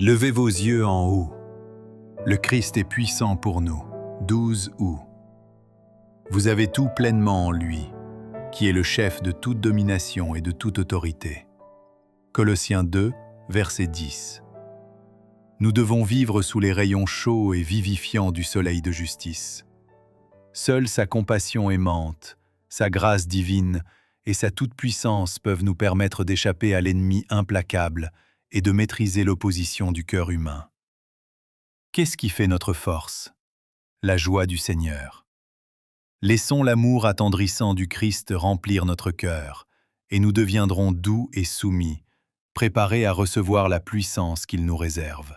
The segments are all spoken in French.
Levez vos yeux en haut. Le Christ est puissant pour nous. 12 août. Vous avez tout pleinement en lui, qui est le chef de toute domination et de toute autorité. Colossiens 2, verset 10. Nous devons vivre sous les rayons chauds et vivifiants du soleil de justice. Seule sa compassion aimante, sa grâce divine et sa toute-puissance peuvent nous permettre d'échapper à l'ennemi implacable et de maîtriser l'opposition du cœur humain. Qu'est-ce qui fait notre force? La joie du Seigneur. Laissons l'amour attendrissant du Christ remplir notre cœur, et nous deviendrons doux et soumis, préparés à recevoir la puissance qu'il nous réserve.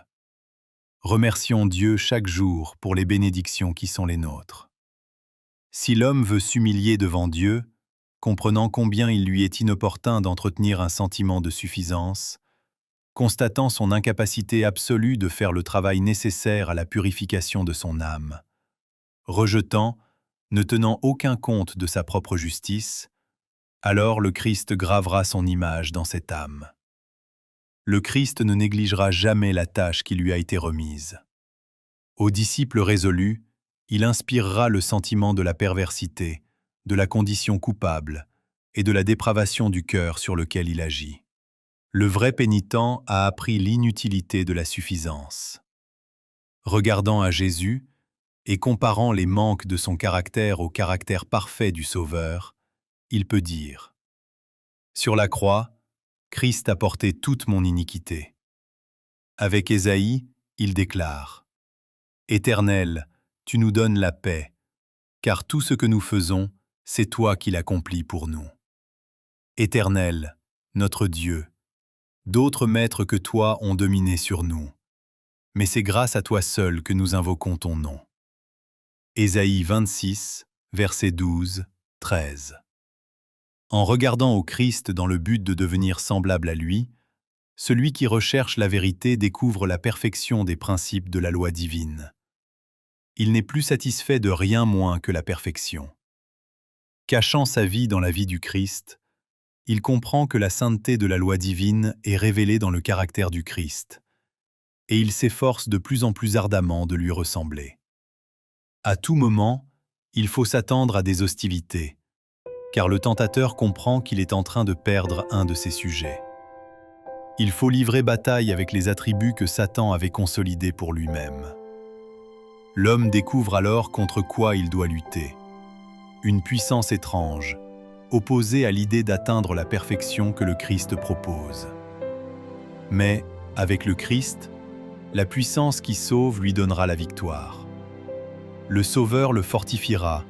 Remercions Dieu chaque jour pour les bénédictions qui sont les nôtres. Si l'homme veut s'humilier devant Dieu, comprenant combien il lui est inopportun d'entretenir un sentiment de suffisance, constatant son incapacité absolue de faire le travail nécessaire à la purification de son âme, rejetant, ne tenant aucun compte de sa propre justice, alors le Christ gravera son image dans cette âme. Le Christ ne négligera jamais la tâche qui lui a été remise. Aux disciples résolus, il inspirera le sentiment de la perversité, de la condition coupable et de la dépravation du cœur sur lequel il agit. Le vrai pénitent a appris l'inutilité de la suffisance. Regardant à Jésus et comparant les manques de son caractère au caractère parfait du Sauveur, il peut dire « Sur la croix, Christ a porté toute mon iniquité. » Avec Ésaïe, il déclare « Éternel, tu nous donnes la paix, car tout ce que nous faisons, c'est toi qui l'accomplis pour nous. Éternel, notre Dieu, d'autres maîtres que toi ont dominé sur nous, mais c'est grâce à toi seul que nous invoquons ton nom. » Ésaïe 26, versets 12, 13. En regardant au Christ dans le but de devenir semblable à lui, celui qui recherche la vérité découvre la perfection des principes de la loi divine. Il n'est plus satisfait de rien moins que la perfection. Cachant sa vie dans la vie du Christ, il comprend que la sainteté de la loi divine est révélée dans le caractère du Christ, et il s'efforce de plus en plus ardemment de lui ressembler. À tout moment, il faut s'attendre à des hostilités, car le tentateur comprend qu'il est en train de perdre un de ses sujets. Il faut livrer bataille avec les attributs que Satan avait consolidés pour lui-même. L'homme découvre alors contre quoi il doit lutter. Une puissance étrange, opposée à l'idée d'atteindre la perfection que le Christ propose. Mais, avec le Christ, la puissance qui sauve lui donnera la victoire. Le Sauveur le fortifiera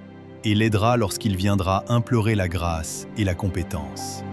et l'aidera lorsqu'il viendra implorer la grâce et la compétence.